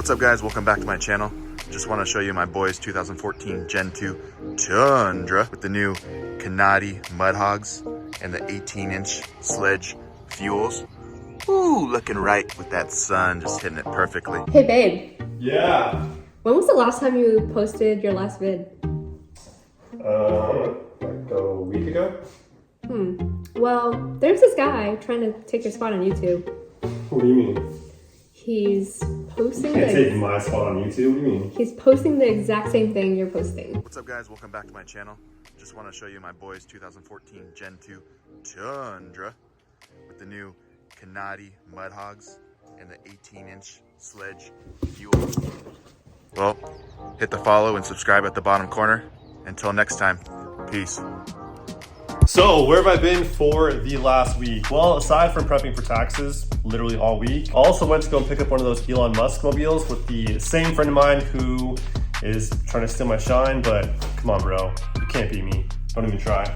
What's up guys, welcome back to my channel. Just want to show you my boys 2014 Gen 2 Tundra with the new Canadi mud hogs and the 18-inch sledge fuels. Ooh, looking right with that sun, just hitting it perfectly. Hey babe. Yeah. When was the last time you posted your last vid? Like a week ago? Well, there's this guy trying to take your spot on YouTube. What do you mean? He's posting Can't take my spot on YouTube? What do you mean? He's posting the exact same thing you're posting. What's up guys, welcome back to my channel. Just want to show you my boys 2014 Gen 2 Tundra with the new Canadi mud hogs and the 18-inch sledge fuels. Well, hit the follow and subscribe at the bottom corner. Until next time, peace. So, where have I been for the last week? Well, aside from prepping for taxes, literally all week, I also went to go and pick up one of those Elon Musk mobiles with the same friend of mine who is trying to steal my shine, but come on, bro. You can't beat me. Don't even try.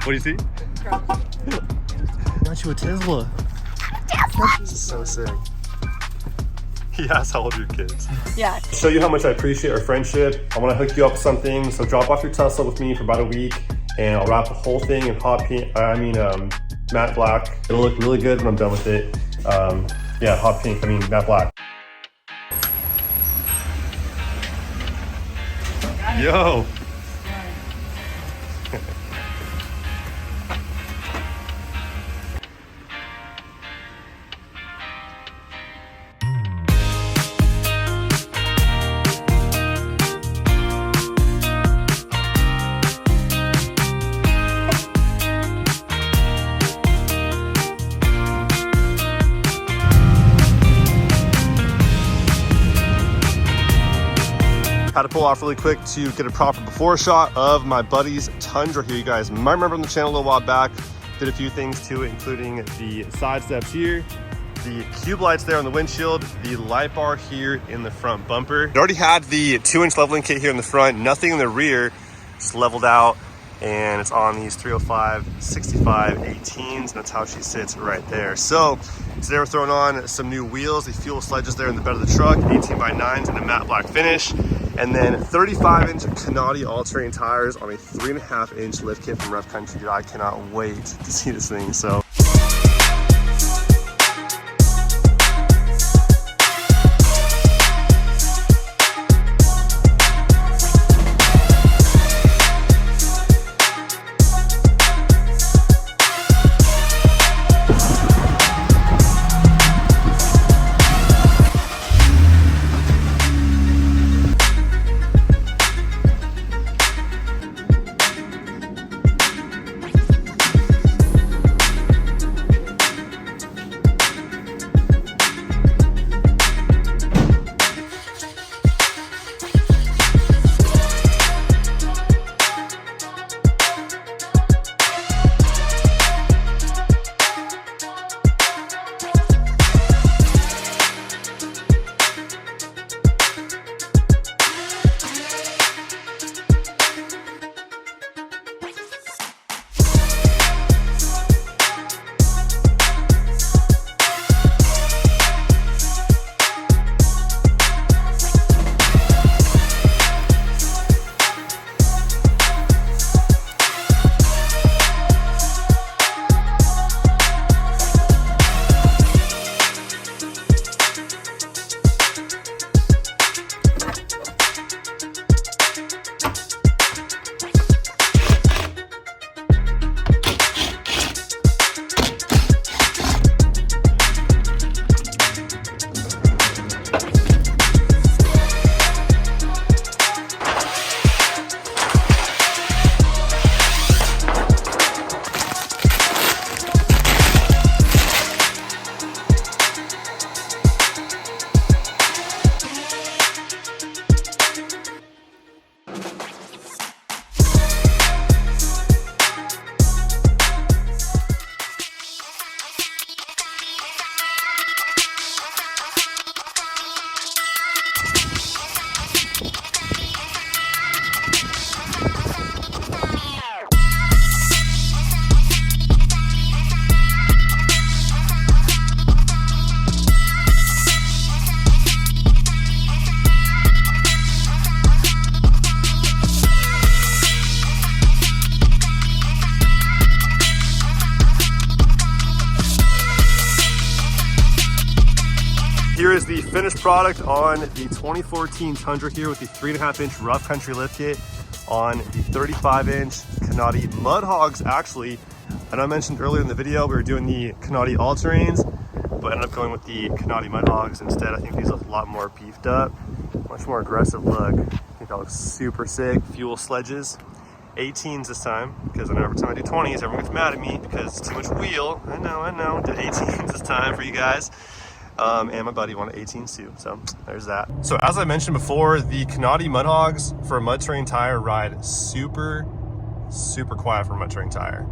What do you see? Got you a Tesla. This is so sick. He asked how old are your kids? Yeah. To show you how much I appreciate our friendship, I want to hook you up with something. So drop off your Tesla with me for about a week, and I'll wrap the whole thing in matte black. It'll look really good when I'm done with it. Matte black. Yo. Had to pull off really quick to get a proper before shot of my buddy's Tundra here. You guys might remember on the channel a little while back, did a few things to it, including the side steps here, the cube lights there on the windshield, the light bar here in the front bumper. It already had the 2-inch leveling kit here in the front, nothing in the rear, just leveled out, and it's on these 305/65 18s, and that's how she sits right there. So today we're throwing on some new wheels, the fuel sledges there in the bed of the truck, 18x9s and a matte black finish. And then 35-inch Canadi all-terrain tires on a 3.5-inch lift kit from Rough Country. Dude, I cannot wait to see this thing. So. here is the finished product on the 2014 Tundra here with the 3.5-inch rough country lift kit on the 35-inch Canati Mud Hogs. Actually, I know I mentioned earlier in the video we were doing the Canati all-terrains, but I ended up going with the Canati Mud Hogs instead. I think these look a lot more beefed up, much more aggressive look. I think that looks super sick. Fuel sledges, 18s this time, because I know every time I do 20s, everyone gets mad at me because it's too much wheel. I know. Did 18s this time for you guys. And my buddy wanted 18s too, so there's that. So as I mentioned before, the Canati Mud Hogs for a mud terrain tire ride super quiet for a mud terrain tire.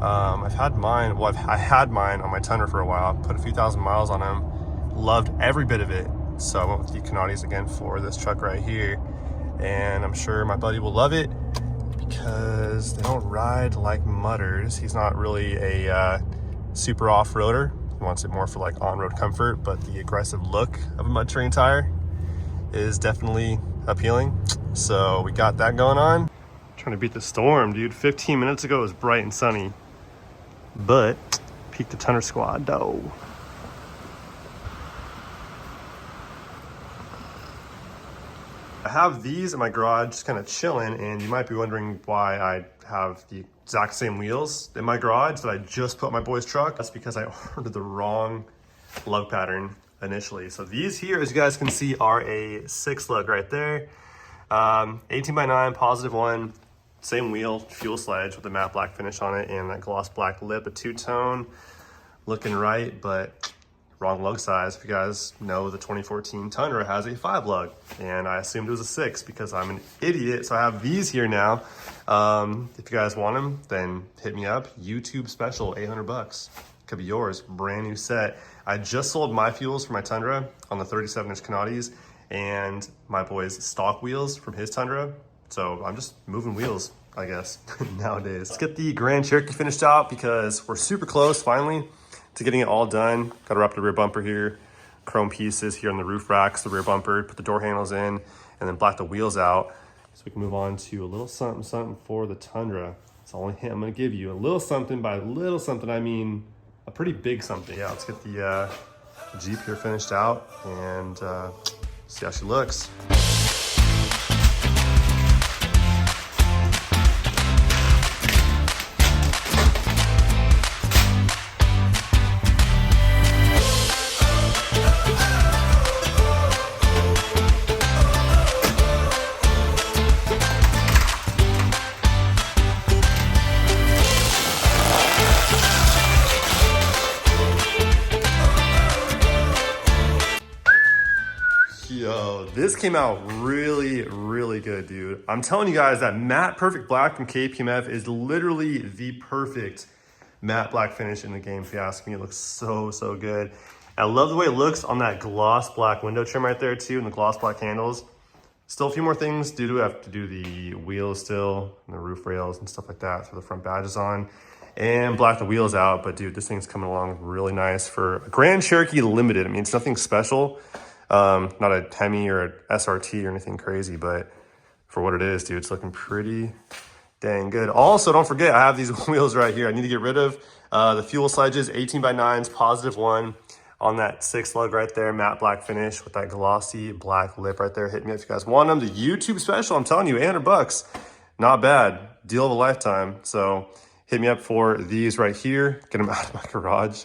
I had mine on my Tundra for a while, put a few thousand miles on them, loved every bit of it. So I went with the Canatis again for this truck right here, and I'm sure my buddy will love it because they don't ride like mudders. He's not really a super off-roader. He wants it more for like on-road comfort, but the aggressive look of a mud terrain tire is definitely appealing. So we got that going on. Trying to beat the storm, dude. 15 minutes ago it was bright and sunny, but peaked the Tundra squad though. I have these in my garage just kind of chilling, and you might be wondering why I have the exact same wheels in my garage that I just put on my boy's truck. That's because I ordered the wrong lug pattern initially. So these here, as you guys can see, are a 6 lug right there. 18x9, positive 1, same wheel, fuel sledge with a matte black finish on it and that gloss black lip, a 2-tone, looking right, but wrong lug size. If you guys know, the 2014 Tundra has a 5 lug, and I assumed it was a 6 because I'm an idiot. So I have these here now. If you guys want them, then hit me up. YouTube special, 800 bucks. Could be yours, brand new set. I just sold my fuels for my Tundra on the 37-inch Canatis and my boy's stock wheels from his Tundra. So I'm just moving wheels, I guess, nowadays. Let's get the Grand Cherokee finished out because we're super close finally to getting it all done. Got to wrap the rear bumper here, chrome pieces here on the roof racks, the rear bumper, put the door handles in, and then black the wheels out. So we can move on to a little something for the Tundra. It's the only hint I'm gonna give you. A little something. By little something, I mean a pretty big something. Yeah, let's get the Jeep here finished out and see how she looks. Yo, this came out really good, dude. I'm telling you guys that matte perfect black from KPMF is literally the perfect matte black finish in the game, if you ask me. It looks so good. I love the way it looks on that gloss black window trim right there too, and the gloss black handles. Still a few more things to do. I have to do the wheels still, and the roof rails and stuff like that for the front badges on, and black the wheels out. But dude, this thing's coming along really nice for a Grand Cherokee Limited. I mean, it's nothing special. Not a Hemi or a SRT or anything crazy, but for what it is, dude, it's looking pretty dang good. Also, don't forget, I have these wheels right here. I need to get rid of the fuel sledges, 18x9s, positive 1 on that 6 lug right there, matte black finish with that glossy black lip right there. Hit me up if you guys want them. The YouTube special, I'm telling you, 800 bucks. Not bad. Deal of a lifetime. So hit me up for these right here. Get them out of my garage.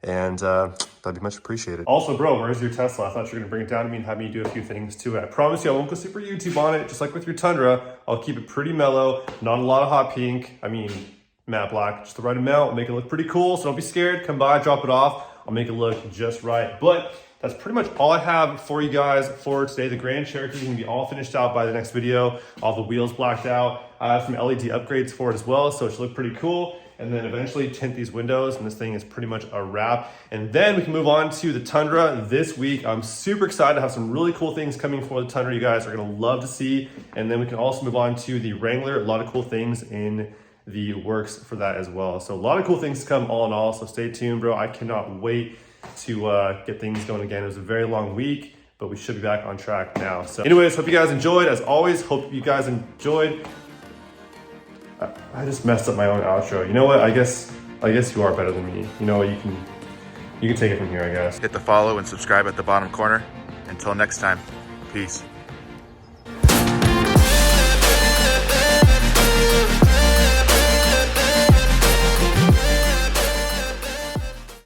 And that'd be much appreciated. Also, bro, where's your Tesla? I thought you were gonna bring it down to me and have me do a few things to it. I promise you I won't go super YouTube on it. Just like with your Tundra, I'll keep it pretty mellow, not a lot of hot pink. I mean, matte black, just the right amount, make it look pretty cool. So don't be scared, come by, drop it off. I'll make it look just right. But that's pretty much all I have for you guys for today. The Grand Cherokee is gonna be all finished out by the next video. All the wheels blacked out. I have some LED upgrades for it as well, so it should look pretty cool. And then eventually tint these windows, and this thing is pretty much a wrap. And then we can move on to the Tundra this week. I'm super excited to have some really cool things coming for the Tundra you guys are gonna love to see. And then we can also move on to the Wrangler. A lot of cool things in the works for that as well. So a lot of cool things to come all in all, so stay tuned, bro. I cannot wait to get things going again. It was a very long week, but we should be back on track now. So anyways, hope you guys enjoyed. As always, hope you guys enjoyed. I just messed up my own outro. You know what? I guess you are better than me. You know what? You You can take it from here, I guess. Hit the follow and subscribe at the bottom corner. Until next time, peace.